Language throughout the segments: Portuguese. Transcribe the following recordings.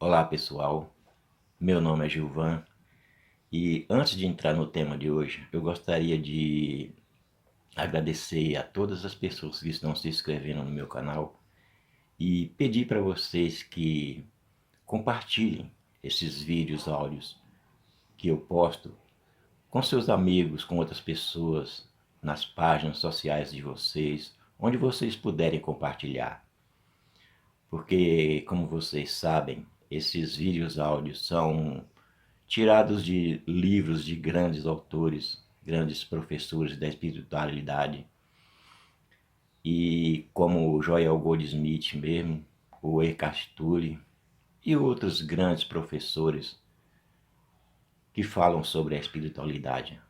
Olá pessoal, meu nome é Gilvan e antes de entrar no tema de hoje, eu gostaria de agradecer a todas as pessoas que estão se inscrevendo no meu canal e pedir para vocês que compartilhem esses vídeos, áudios que eu posto com seus amigos, com outras pessoas, nas páginas sociais de vocês, onde vocês puderem compartilhar. Porque, como vocês sabem, esses vídeos, áudios são tirados de livros de grandes autores, grandes professores da espiritualidade, e como o Joel Goldsmith mesmo, o Eckhart Tolle e outros grandes professores que falam sobre a espiritualidade.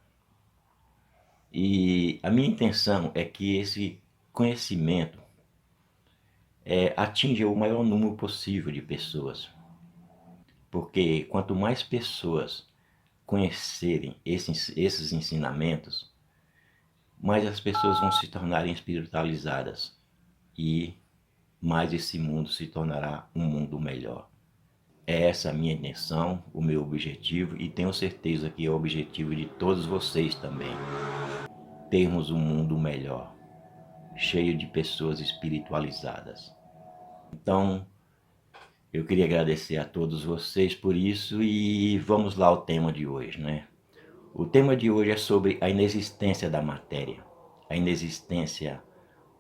E a minha intenção é que esse conhecimento atinja o maior número possível de pessoas, porque quanto mais pessoas conhecerem esses ensinamentos, mais as pessoas vão se tornarem espiritualizadas e mais esse mundo se tornará um mundo melhor. É essa a minha intenção, o meu objetivo, e tenho certeza que é o objetivo de todos vocês também. Termos um mundo melhor, cheio de pessoas espiritualizadas. Então, eu queria agradecer a todos vocês por isso e vamos lá ao tema de hoje, né? O tema de hoje é sobre a inexistência da matéria, a inexistência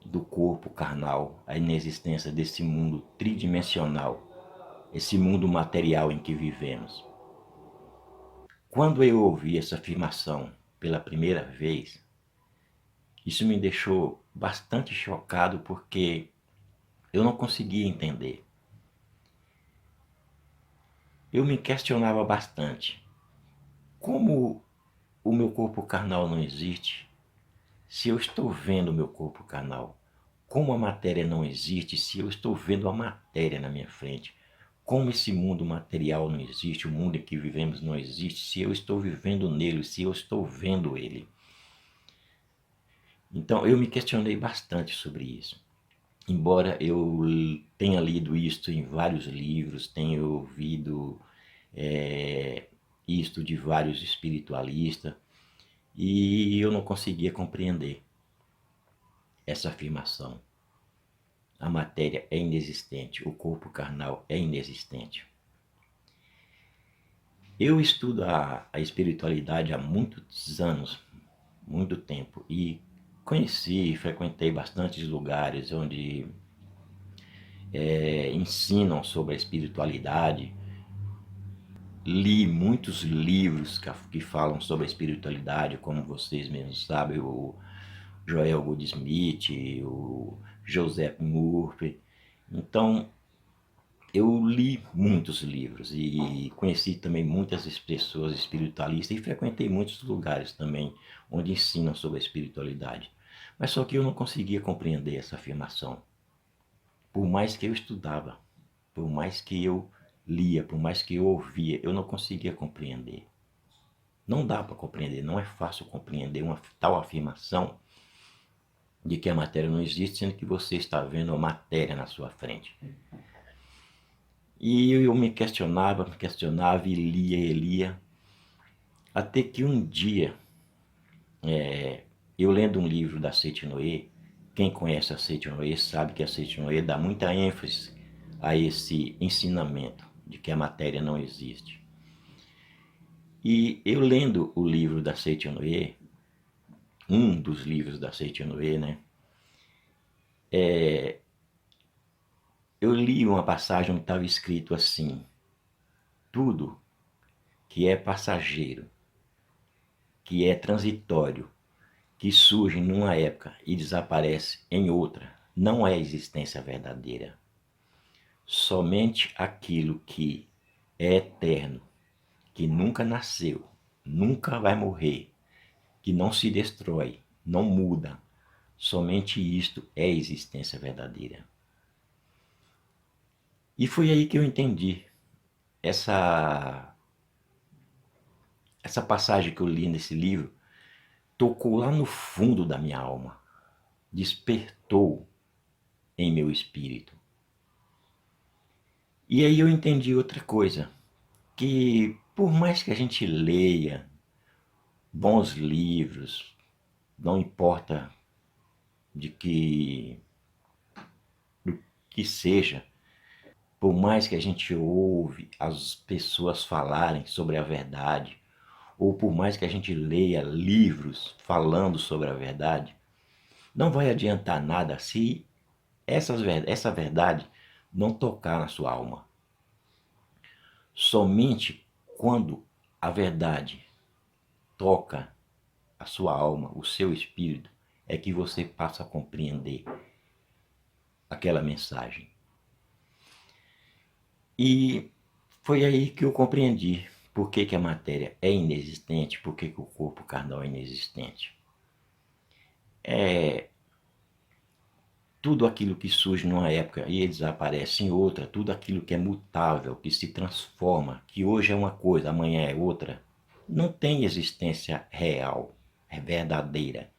do corpo carnal, a inexistência desse mundo tridimensional, esse mundo material em que vivemos. Quando eu ouvi essa afirmação pela primeira vez, isso me deixou bastante chocado porque eu não conseguia entender. Eu me questionava bastante. Como o meu corpo carnal não existe, se eu estou vendo o meu corpo carnal? Como a matéria não existe se eu estou vendo a matéria na minha frente? Como esse mundo material não existe, o mundo em que vivemos não existe, se eu estou vivendo nele, se eu estou vendo ele? Então eu me questionei bastante sobre isso. Embora eu tenha lido isto em vários livros, tenha ouvido isto de vários espiritualistas, e eu não conseguia compreender essa afirmação. A matéria é inexistente, o corpo carnal é inexistente. Eu estudo a espiritualidade há muitos anos, muito tempo, e conheci e frequentei bastantes lugares onde ensinam sobre a espiritualidade. Li muitos livros que falam sobre a espiritualidade, como vocês mesmos sabem, o Joel Goldsmith, o Joseph Murphy. Então, eu li muitos livros e conheci também muitas pessoas espiritualistas e frequentei muitos lugares também onde ensinam sobre a espiritualidade. Mas só que eu não conseguia compreender essa afirmação. Por mais que eu estudava, por mais que eu lia, por mais que eu ouvia, eu não conseguia compreender. Não dá para compreender, não é fácil compreender uma tal afirmação de que a matéria não existe, sendo que você está vendo a matéria na sua frente. E eu me questionava e lia, até que um dia, eu lendo um livro da Seiichi Noe, quem conhece a Seiichi Noe sabe que a Seiichi Noe dá muita ênfase a esse ensinamento de que a matéria não existe. E eu lendo o livro da Seiichi Noe, um dos livros da Seiichi Noe, né, eu li uma passagem onde estava escrito assim: tudo que é passageiro, que é transitório, que surge numa época e desaparece em outra, não é existência verdadeira. Somente aquilo que é eterno, que nunca nasceu, nunca vai morrer, que não se destrói, não muda, somente isto é existência verdadeira. E foi aí que eu entendi essa passagem que eu li nesse livro, tocou lá no fundo da minha alma, despertou em meu espírito. E aí eu entendi outra coisa, que por mais que a gente leia bons livros, não importa de que seja, por mais que a gente ouve as pessoas falarem sobre a verdade, ou por mais que a gente leia livros falando sobre a verdade, não vai adiantar nada se essa verdade não tocar na sua alma. Somente quando a verdade toca a sua alma, o seu espírito, é que você passa a compreender aquela mensagem. E foi aí que eu compreendi por que, que a matéria é inexistente, por que, que o corpo carnal é inexistente. É, tudo aquilo que surge numa época e desaparece em outra, tudo aquilo que é mutável, que se transforma, que hoje é uma coisa, amanhã é outra, não tem existência real, é verdadeira.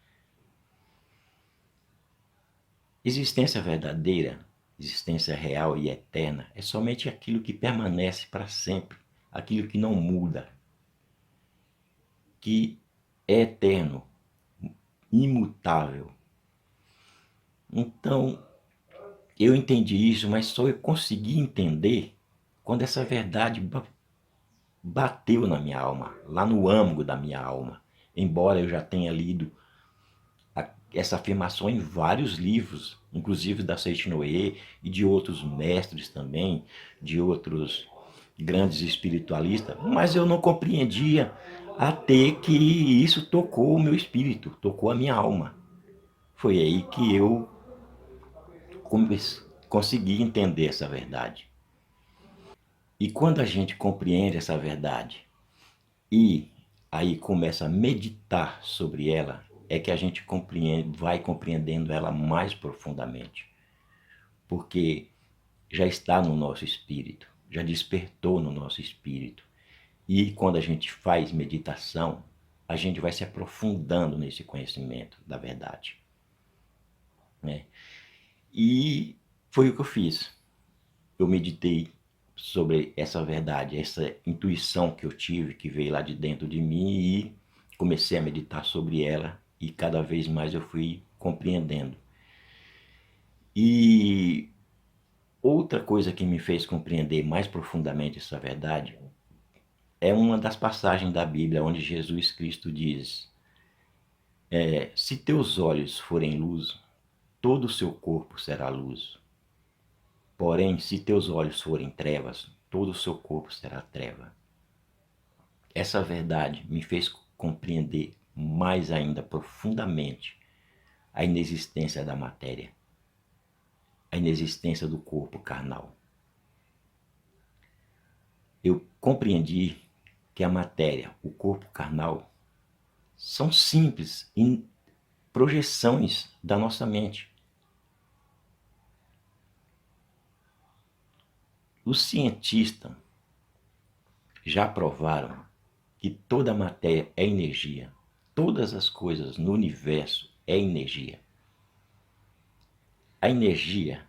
Existência verdadeira, existência real e eterna é somente aquilo que permanece para sempre, aquilo que não muda, que é eterno, imutável. Então, eu entendi isso, mas só eu consegui entender quando essa verdade bateu na minha alma, lá no âmago da minha alma. Embora eu já tenha lido essa afirmação em vários livros, inclusive da Seiichi Noe e de outros mestres também, de outros grandes espiritualistas, mas eu não compreendia até que isso tocou o meu espírito, tocou a minha alma. Foi aí que eu consegui entender essa verdade. E quando a gente compreende essa verdade e aí começa a meditar sobre ela, é que a gente vai compreendendo ela mais profundamente. Porque já está no nosso espírito, já despertou no nosso espírito. E quando a gente faz meditação, a gente vai se aprofundando nesse conhecimento da verdade, né? E foi o que eu fiz. Eu meditei sobre essa verdade, essa intuição que eu tive, que veio lá de dentro de mim, e comecei a meditar sobre ela e cada vez mais eu fui compreendendo. E outra coisa que me fez compreender mais profundamente essa verdade é uma das passagens da Bíblia onde Jesus Cristo diz: se teus olhos forem luz, todo o seu corpo será luz. Porém, se teus olhos forem trevas, todo o seu corpo será treva. Essa verdade me fez compreender mais ainda profundamente a inexistência da matéria, a inexistência do corpo carnal. Eu compreendi que a matéria, o corpo carnal, são simples projeções da nossa mente. Os cientistas já provaram que toda a matéria é energia. Todas as coisas no universo é energia. A energia,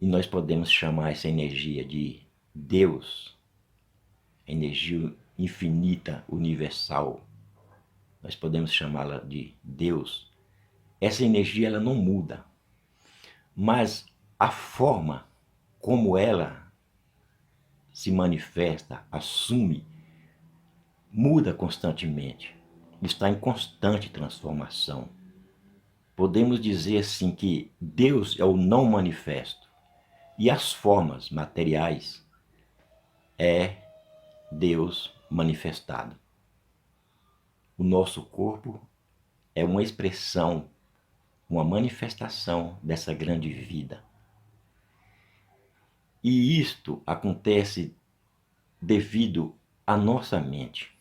e nós podemos chamar essa energia de Deus, energia infinita, universal, nós podemos chamá-la de Deus. Essa energia ela não muda, mas a forma como ela se manifesta, assume, muda constantemente, está em constante transformação. Podemos dizer assim que Deus é o não manifesto e as formas materiais é Deus manifestado. O nosso corpo é uma expressão, uma manifestação dessa grande vida. E isto acontece devido à nossa mente.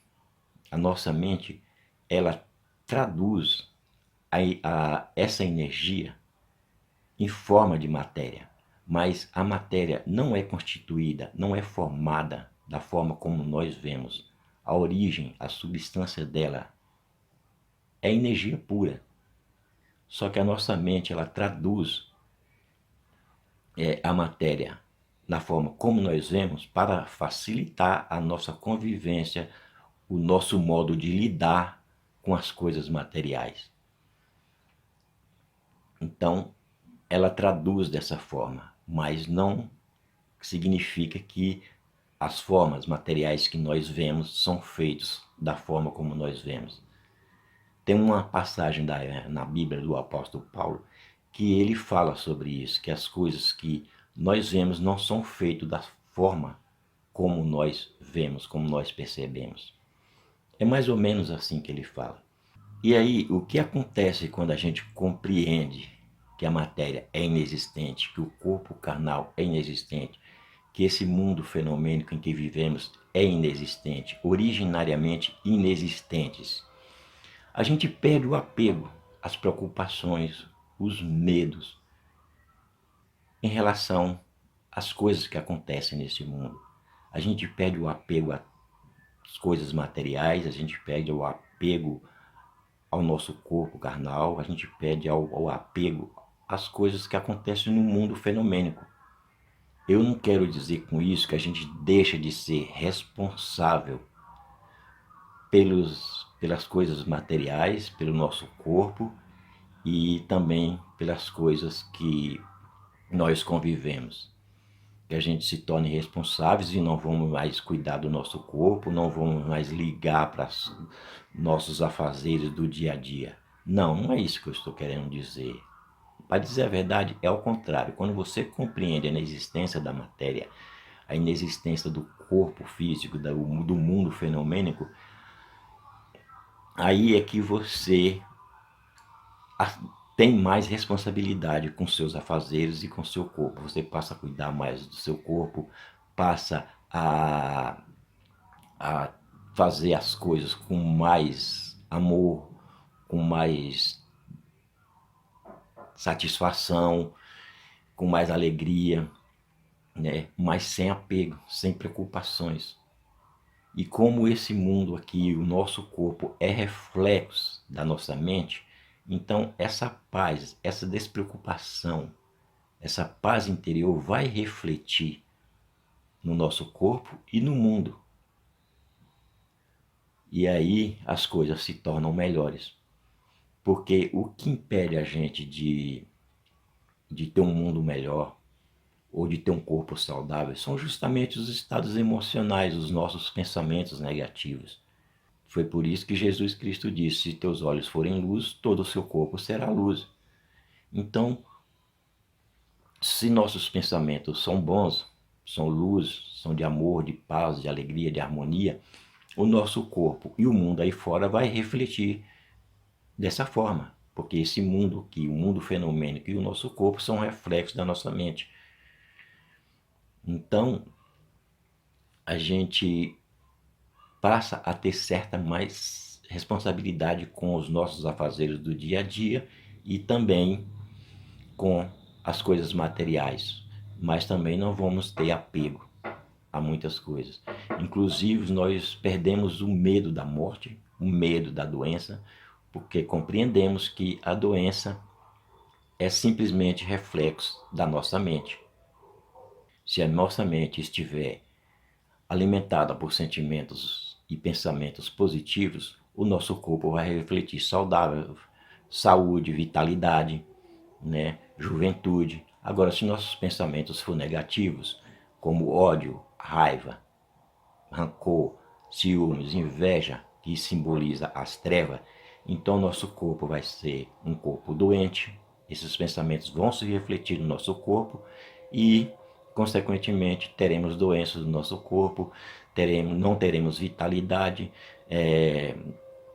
A nossa mente, ela traduz essa energia em forma de matéria, mas a matéria não é constituída, não é formada da forma como nós vemos. A origem, a substância dela é energia pura. Só que a nossa mente ela traduz a matéria na forma como nós vemos para facilitar a nossa convivência, o nosso modo de lidar com as coisas materiais. Então, ela traduz dessa forma, mas não significa que as formas materiais que nós vemos são feitas da forma como nós vemos. Tem uma passagem na Bíblia do apóstolo Paulo que ele fala sobre isso, que as coisas que nós vemos não são feitas da forma como nós vemos, como nós percebemos. É mais ou menos assim que ele fala. E aí, o que acontece quando a gente compreende que a matéria é inexistente, que o corpo carnal é inexistente, que esse mundo fenomênico em que vivemos é inexistente, originariamente inexistentes? A gente perde o apego às preocupações, os medos em relação às coisas que acontecem nesse mundo. A gente perde o apego às coisas materiais, a gente perde o apego ao nosso corpo carnal, a gente perde ao apego às coisas que acontecem no mundo fenomênico. Eu não quero dizer com isso que a gente deixa de ser responsável pelas coisas materiais, pelo nosso corpo e também pelas coisas que nós convivemos. Que a gente se torne responsáveis e não vamos mais cuidar do nosso corpo, não vamos mais ligar para nossos afazeres do dia a dia. Não, não é isso que eu estou querendo dizer. Para dizer a verdade, é ao contrário. Quando você compreende a inexistência da matéria, a inexistência do corpo físico, do mundo fenomênico, aí é que você tem mais responsabilidade com seus afazeres e com seu corpo. Você passa a cuidar mais do seu corpo, passa a fazer as coisas com mais amor, com mais satisfação, com mais alegria, né? Mas sem apego, sem preocupações. E como esse mundo aqui, o nosso corpo, é reflexo da nossa mente, então essa paz, essa despreocupação, essa paz interior vai refletir no nosso corpo e no mundo. E aí as coisas se tornam melhores. Porque o que impede a gente de ter um mundo melhor ou de ter um corpo saudável são justamente os estados emocionais, os nossos pensamentos negativos. Foi por isso que Jesus Cristo disse: se teus olhos forem luz, todo o seu corpo será luz. Então, se nossos pensamentos são bons, são luz, são de amor, de paz, de alegria, de harmonia, o nosso corpo e o mundo aí fora vai refletir dessa forma. Porque esse mundo aqui, o mundo fenomênico e o nosso corpo são reflexos da nossa mente. Então, a gente passa a ter certa mais responsabilidade com os nossos afazeres do dia a dia e também com as coisas materiais, mas também não vamos ter apego a muitas coisas. Inclusive, nós perdemos o medo da morte, o medo da doença, porque compreendemos que a doença é simplesmente reflexo da nossa mente. Se a nossa mente estiver alimentada por sentimentos e pensamentos positivos, o nosso corpo vai refletir saudável, saúde, vitalidade, né? Juventude. Agora, se nossos pensamentos for negativos, como ódio, raiva, rancor, ciúmes, inveja, que simboliza as trevas, então nosso corpo vai ser um corpo doente. Esses pensamentos vão se refletir no nosso corpo e, consequentemente, teremos doenças no nosso corpo, não teremos vitalidade,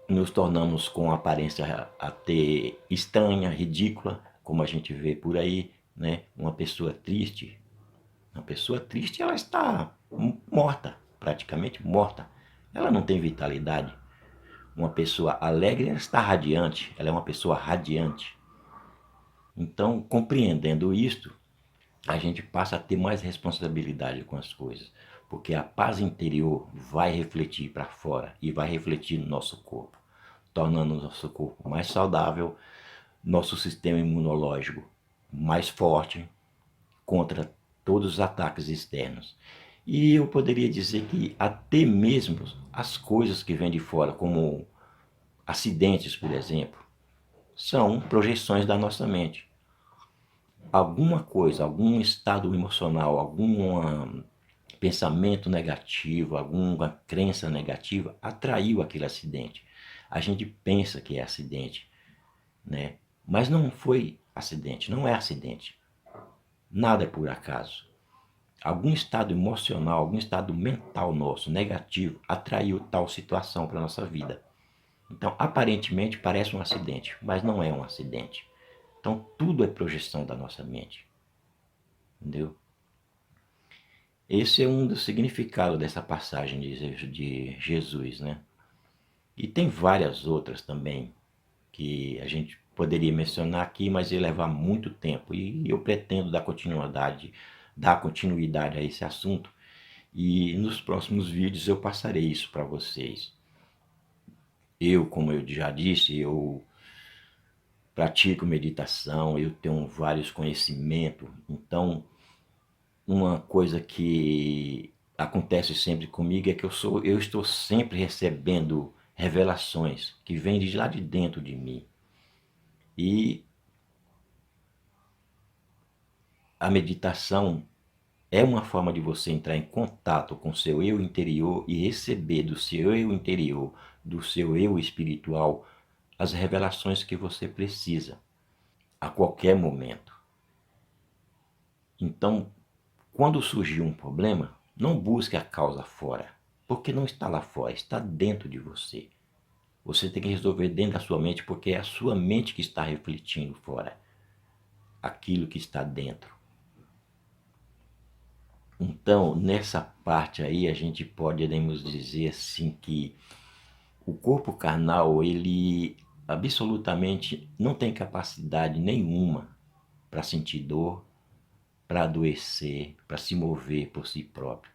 nos tornamos com aparência até estranha, ridícula, como a gente vê por aí, né? Uma pessoa triste, ela está morta, praticamente morta. Ela não tem vitalidade. Uma pessoa alegre, ela está radiante, ela é uma pessoa radiante. Então, compreendendo isto, a gente passa a ter mais responsabilidade com as coisas, porque a paz interior vai refletir para fora e vai refletir no nosso corpo, tornando o nosso corpo mais saudável, nosso sistema imunológico mais forte contra todos os ataques externos. E eu poderia dizer que até mesmo as coisas que vêm de fora, como acidentes, por exemplo, são projeções da nossa mente. Alguma coisa, algum estado emocional, algum pensamento negativo, alguma crença negativa atraiu aquele acidente. A gente pensa que é acidente, né? Mas não foi acidente, não é acidente. Nada é por acaso. Algum estado emocional, algum estado mental nosso negativo atraiu tal situação para a nossa vida. Então, aparentemente parece um acidente, mas não é um acidente. Então, tudo é projeção da nossa mente. Entendeu? Esse é um dos significados dessa passagem de Jesus, né? E tem várias outras também que a gente poderia mencionar aqui, mas ia levar muito tempo. E eu pretendo dar continuidade a esse assunto. E nos próximos vídeos eu passarei isso para vocês. Como eu já disse, eu pratico meditação, eu tenho vários conhecimentos. Então, uma coisa que acontece sempre comigo é que eu estou sempre recebendo revelações que vêm de lá de dentro de mim. E a meditação é uma forma de você entrar em contato com o seu eu interior e receber do seu eu interior, do seu eu espiritual, as revelações que você precisa a qualquer momento. Então, quando surgir um problema, não busque a causa fora, porque não está lá fora, está dentro de você. Você tem que resolver dentro da sua mente, porque é a sua mente que está refletindo fora aquilo que está dentro. Então, nessa parte aí, a gente podemos dizer assim que o corpo carnal, ele absolutamente não tem capacidade nenhuma para sentir dor, para adoecer, para se mover por si próprio.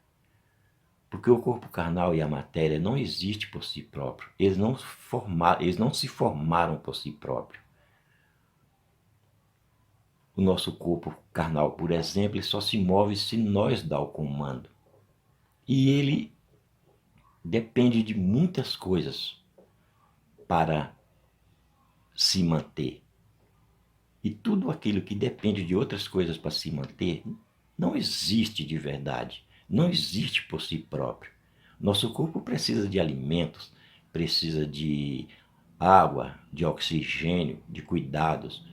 Porque o corpo carnal e a matéria não existem por si próprio. Eles não se formaram por si próprio. O nosso corpo carnal, por exemplo, ele só se move se nós dá o comando. E ele depende de muitas coisas para se manter. E tudo aquilo que depende de outras coisas para se manter não existe de verdade, não existe por si próprio. Nosso corpo precisa de alimentos, precisa de água, de oxigênio, de cuidados.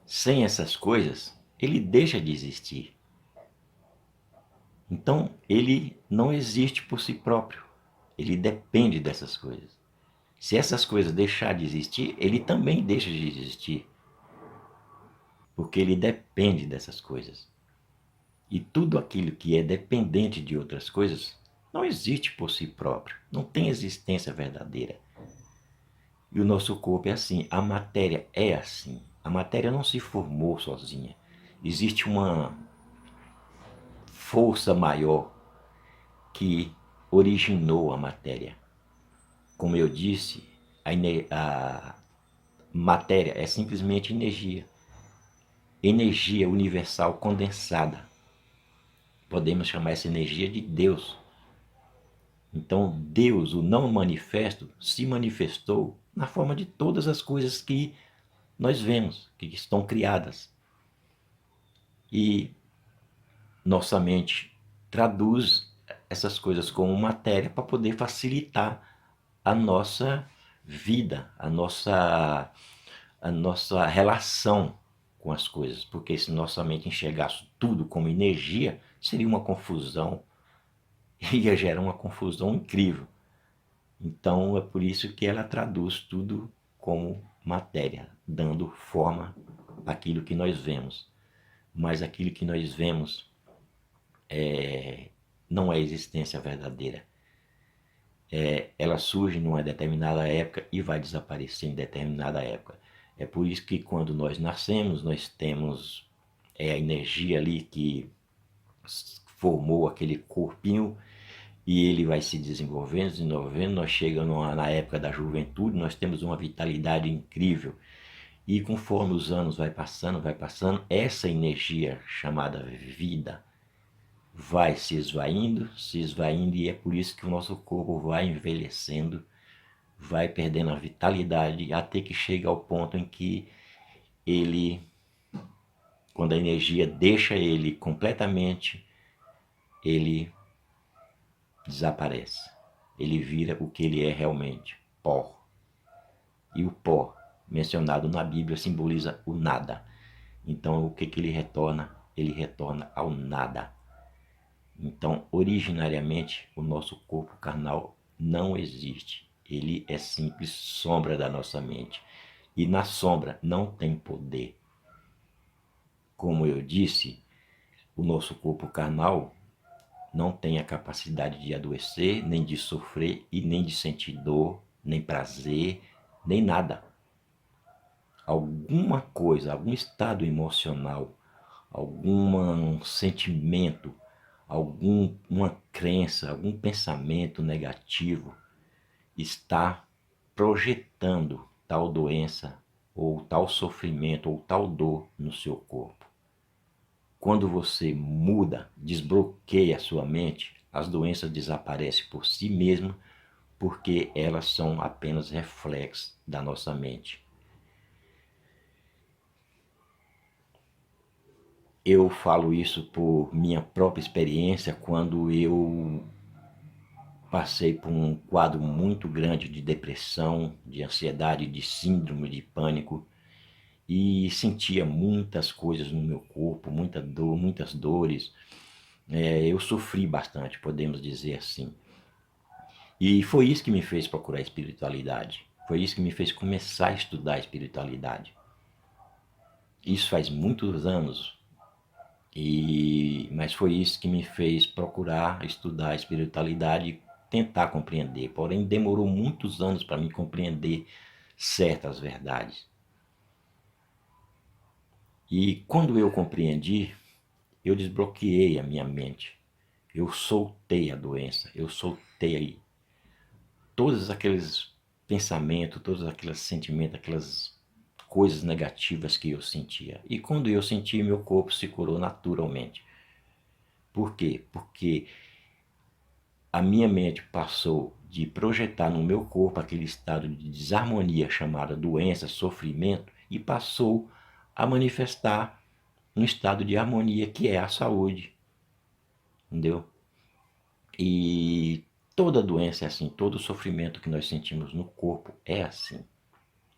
Sem essas coisas, ele deixa de existir. Então, ele não existe por si próprio. Ele depende dessas coisas. Se essas coisas deixar de existir, ele também deixa de existir. Porque ele depende dessas coisas. E tudo aquilo que é dependente de outras coisas não existe por si próprio, não tem existência verdadeira. E o nosso corpo é assim, a matéria é assim. A matéria não se formou sozinha. Existe uma força maior que originou a matéria. Como eu disse, a matéria é simplesmente energia. Energia universal condensada. Podemos chamar essa energia de Deus. Então, Deus, o não manifesto, se manifestou na forma de todas as coisas que nós vemos, que estão criadas. E nossa mente traduz essas coisas como matéria para poder facilitar a nossa vida, a nossa relação com as coisas. Porque se nossa mente enxergasse tudo como energia, seria uma confusão, ia gerar uma confusão incrível. Então é por isso que ela traduz tudo como matéria, dando forma àquilo que nós vemos. Mas aquilo que nós vemos não é existência verdadeira. Ela surge numa determinada época e vai desaparecer em determinada época. É por isso que quando nós nascemos, nós temos a energia ali que formou aquele corpinho e ele vai se desenvolvendo, nós chegamos na época da juventude, nós temos uma vitalidade incrível E conforme os anos vai passando, essa energia chamada vida vai se esvaindo, e é por isso que o nosso corpo vai envelhecendo, vai perdendo a vitalidade, até que chega ao ponto em que ele, quando a energia deixa ele completamente, ele desaparece. Ele vira o que ele é realmente, pó. E o pó, mencionado na Bíblia, simboliza o nada. Então, o que ele retorna? Ele retorna ao nada. Então, originariamente, o nosso corpo carnal não existe. Ele é simples sombra da nossa mente. E na sombra não tem poder. Como eu disse, o nosso corpo carnal não tem a capacidade de adoecer, nem de sofrer e nem de sentir dor, nem prazer, nem nada. Alguma coisa, algum estado emocional, algum sentimento, alguma crença, algum pensamento negativo está projetando tal doença ou tal sofrimento ou tal dor no seu corpo. Quando você muda, desbloqueia a sua mente, as doenças desaparecem por si mesmas, porque elas são apenas reflexos da nossa mente. Eu falo isso por minha própria experiência quando eu passei por um quadro muito grande de depressão, de ansiedade, de síndrome de pânico e sentia muitas coisas no meu corpo, muita dor, muitas dores. Eu sofri bastante, podemos dizer assim. E foi isso que me fez procurar espiritualidade. Foi isso que me fez começar a estudar espiritualidade. Isso faz muitos anos, mas foi isso que me fez procurar estudar espiritualidade e tentar compreender. Porém, demorou muitos anos para me compreender certas verdades. E quando eu compreendi, eu desbloqueei a minha mente. Eu soltei a doença, eu soltei todos aqueles pensamentos, todos aqueles sentimentos, aquelas coisas negativas que eu sentia. E quando eu senti, meu corpo se curou naturalmente. Por quê? Porque a minha mente passou de projetar no meu corpo aquele estado de desarmonia chamado doença, sofrimento, e passou a manifestar um estado de harmonia que é a saúde. Entendeu? E toda doença é assim, todo sofrimento que nós sentimos no corpo é assim.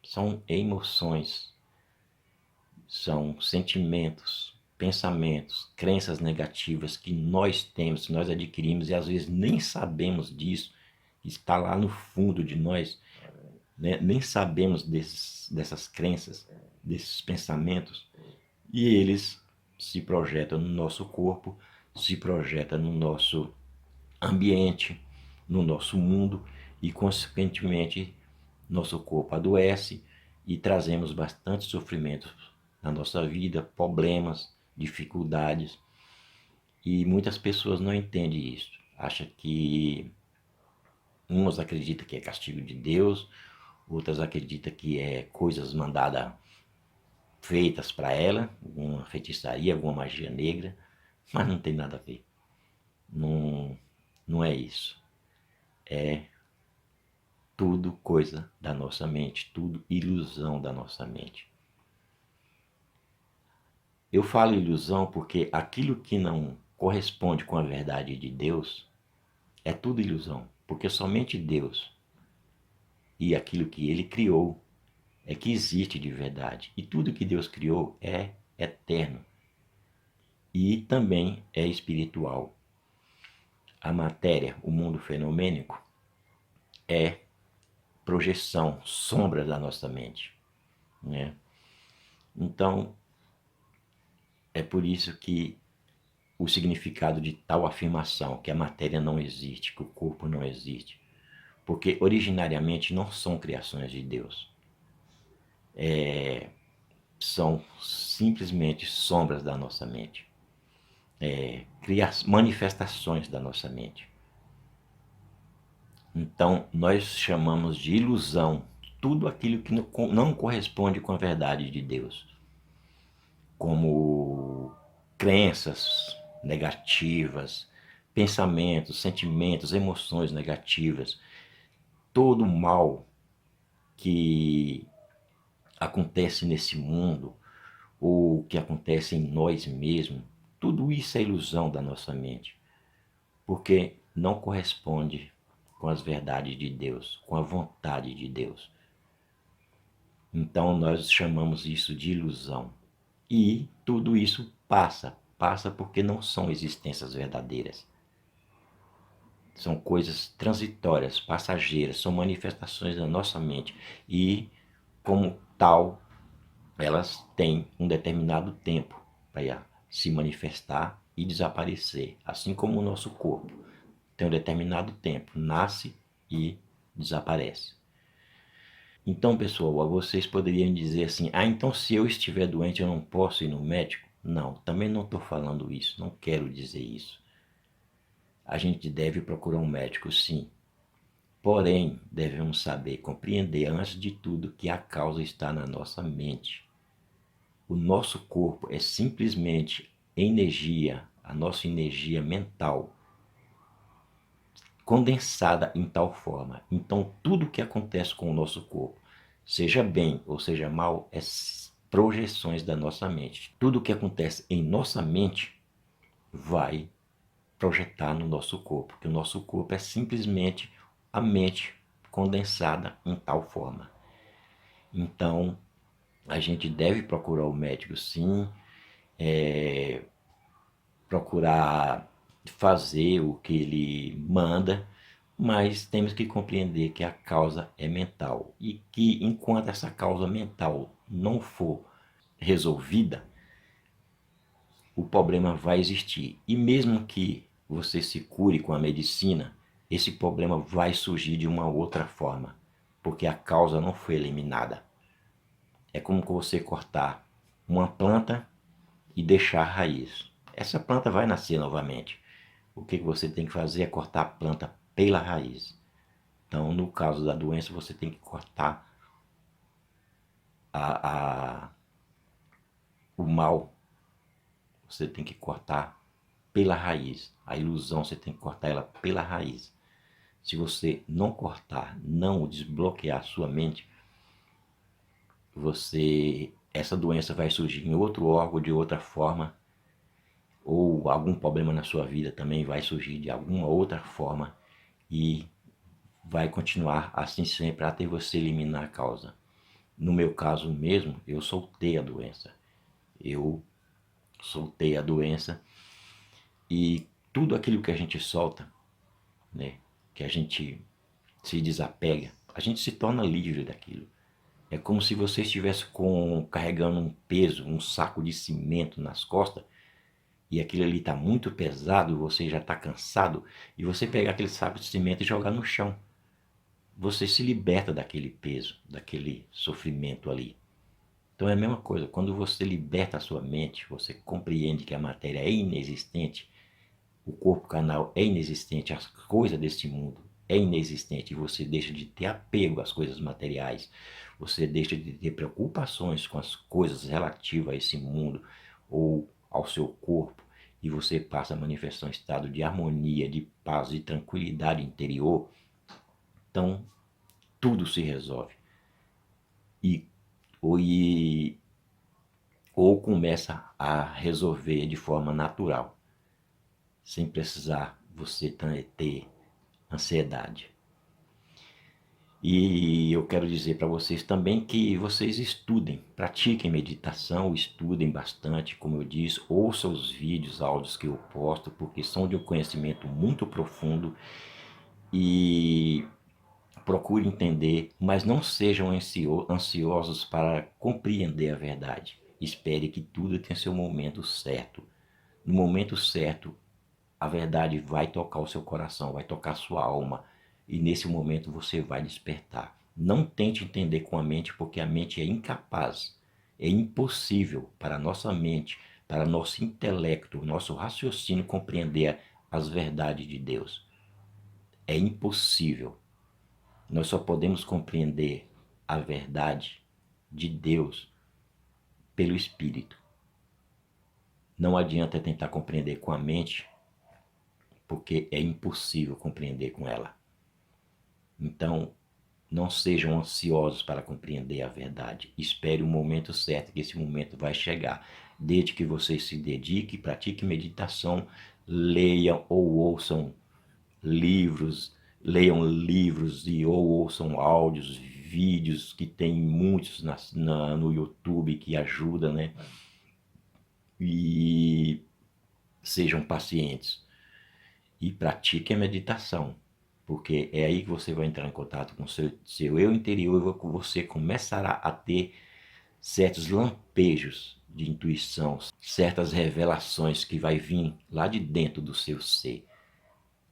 São emoções, são sentimentos, pensamentos, crenças negativas que nós temos, que nós adquirimos e às vezes nem sabemos disso, está lá no fundo de nós, né? Nem sabemos dessas crenças, desses pensamentos, e eles se projetam no nosso corpo, se projetam no nosso ambiente, no nosso mundo e, consequentemente, nosso corpo adoece e trazemos bastante sofrimento na nossa vida, problemas, dificuldades. E muitas pessoas não entendem isso. Acham que umas acreditam que é castigo de Deus, outras acreditam que é coisas mandadas feitas para ela, alguma feitiçaria, alguma magia negra, mas não tem nada a ver. Não, não é isso. É tudo coisa da nossa mente, tudo ilusão da nossa mente. Eu falo ilusão porque aquilo que não corresponde com a verdade de Deus é tudo ilusão, porque somente Deus e aquilo que Ele criou é que existe de verdade. E tudo que Deus criou é eterno e também é espiritual. A matéria, o mundo fenomênico, é projeção, sombra da nossa mente, né? Então, é por isso que o significado de tal afirmação, que a matéria não existe, que o corpo não existe, porque originariamente não são criações de Deus. São simplesmente sombras da nossa mente, manifestações da nossa mente. Então, nós chamamos de ilusão tudo aquilo que não corresponde com a verdade de Deus, como crenças negativas, pensamentos, sentimentos, emoções negativas, todo o mal que acontece nesse mundo ou que acontece em nós mesmos, tudo isso é ilusão da nossa mente, porque não corresponde com as verdades de Deus, com a vontade de Deus. Então nós chamamos isso de ilusão. E tudo isso passa porque não são existências verdadeiras. São coisas transitórias, passageiras, são manifestações da nossa mente e, como tal, elas têm um determinado tempo para se manifestar e desaparecer, assim como o nosso corpo tem um determinado tempo, nasce e desaparece. Então, pessoal, vocês poderiam dizer assim: ah, então se eu estiver doente eu não posso ir no médico? Não, também não estou falando isso, não quero dizer isso. A gente deve procurar um médico, sim. Porém, devemos saber compreender antes de tudo que a causa está na nossa mente. O nosso corpo é simplesmente energia, a nossa energia mental, condensada em tal forma. Então, tudo que acontece com o nosso corpo, seja bem ou seja mal, é projeções da nossa mente. Tudo que acontece em nossa mente vai projetar no nosso corpo, porque o nosso corpo é simplesmente a mente condensada em tal forma. Então, a gente deve procurar o médico, sim, procurar fazer o que ele manda, mas temos que compreender que a causa é mental e que enquanto essa causa mental não for resolvida, o problema vai existir. E mesmo que você se cure com a medicina, esse problema vai surgir de uma outra forma, porque a causa não foi eliminada. É como você cortar uma planta e deixar a raiz. Essa planta vai nascer novamente. O que você tem que fazer é cortar a planta pela raiz. Então, no caso da doença, você tem que cortar o mal, você tem que cortar pela raiz. A ilusão, você tem que cortar ela pela raiz. Se você não cortar, não desbloquear a sua mente, essa doença vai surgir em outro órgão de outra forma, ou algum problema na sua vida também vai surgir de alguma outra forma e vai continuar assim sempre até você eliminar a causa. No meu caso mesmo, eu soltei a doença. Eu soltei a doença e tudo aquilo que a gente solta, né, que a gente se desapega, a gente se torna livre daquilo. É como se você estivesse carregando um peso, um saco de cimento nas costas, e aquilo ali está muito pesado, você já está cansado, e você pegar aquele saco de cimento e jogar no chão. Você se liberta daquele peso, daquele sofrimento ali. Então é a mesma coisa, quando você liberta a sua mente, você compreende que a matéria é inexistente, o corpo carnal é inexistente, as coisas deste mundo é inexistente, e você deixa de ter apego às coisas materiais, você deixa de ter preocupações com as coisas relativas a esse mundo ou ao seu corpo, e você passa a manifestar um estado de harmonia, de paz e tranquilidade interior. Então tudo se resolve e, e ou começa a resolver de forma natural, sem precisar você ter ansiedade. E eu quero dizer para vocês também que vocês estudem, pratiquem meditação, estudem bastante, como eu disse, ouçam os vídeos, áudios que eu posto, porque são de um conhecimento muito profundo e procure entender, mas não sejam ansiosos para compreender a verdade. Espere que tudo tenha seu momento certo. No momento certo, a verdade vai tocar o seu coração, vai tocar a sua alma, e nesse momento você vai despertar. Não tente entender com a mente, porque a mente é incapaz, é impossível para a nossa mente, para nosso intelecto, nosso raciocínio compreender as verdades de Deus. É impossível. Nós só podemos compreender a verdade de Deus pelo Espírito. Não adianta tentar compreender com a mente, porque é impossível compreender com ela. Então, não sejam ansiosos para compreender a verdade. Espere o momento certo, que esse momento vai chegar. Desde que você se dedique, pratique meditação, leiam ou ouçam livros, ou ouçam áudios, vídeos que tem muitos no YouTube que ajudam, né? E sejam pacientes e pratiquem a meditação, porque é aí que você vai entrar em contato com o seu eu interior e você começará a ter certos lampejos de intuição, certas revelações que vai vir lá de dentro do seu ser.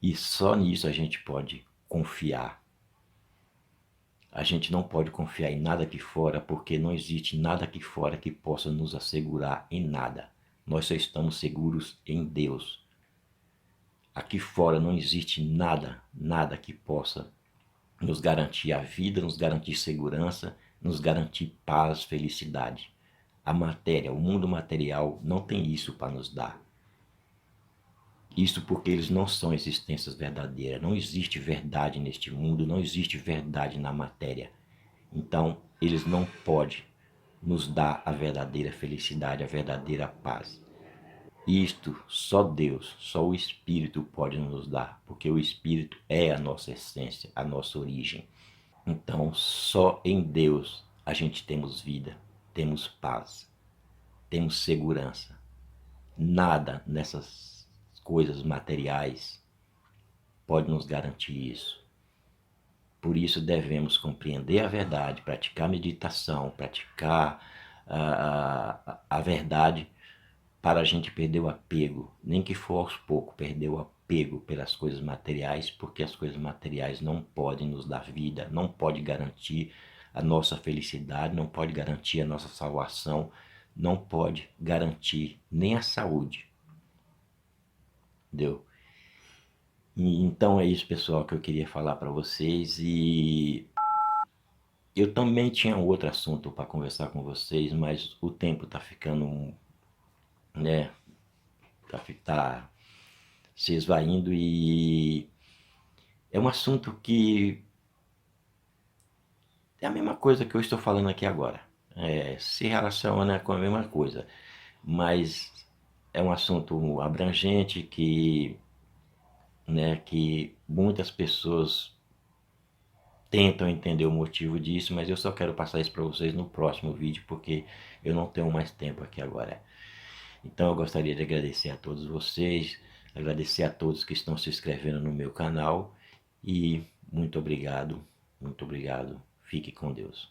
E só nisso a gente pode confiar. A gente não pode confiar em nada aqui fora, porque não existe nada aqui fora que possa nos assegurar em nada. Nós só estamos seguros em Deus. Aqui fora não existe nada, nada que possa nos garantir a vida, nos garantir segurança, nos garantir paz, felicidade. A matéria, o mundo material não tem isso para nos dar. Isso porque eles não são existências verdadeiras. Não existe verdade neste mundo, não existe verdade na matéria. Então, eles não podem nos dar a verdadeira felicidade, a verdadeira paz. Isto só Deus, só o Espírito pode nos dar, porque o Espírito é a nossa essência, a nossa origem. Então, só em Deus a gente temos vida, temos paz, temos segurança. Nada nessas coisas materiais pode nos garantir isso. Por isso devemos compreender a verdade, praticar meditação, praticar a verdade, para a gente perder o apego, nem que for aos poucos, perder o apego pelas coisas materiais, porque as coisas materiais não podem nos dar vida, não pode garantir a nossa felicidade, não pode garantir a nossa salvação, não pode garantir nem a saúde. Entendeu? E então é isso, pessoal, que eu queria falar para vocês. E eu também tinha outro assunto para conversar com vocês, mas o tempo tá ficando, né, tá se esvaindo, e é um assunto que é a mesma coisa que eu estou falando aqui agora. Se relaciona com a mesma coisa, mas é um assunto abrangente que, né, que muitas pessoas tentam entender o motivo disso, mas eu só quero passar isso para vocês no próximo vídeo, porque eu não tenho mais tempo aqui agora. Então eu gostaria de agradecer a todos vocês, agradecer a todos que estão se inscrevendo no meu canal, e muito obrigado, fique com Deus.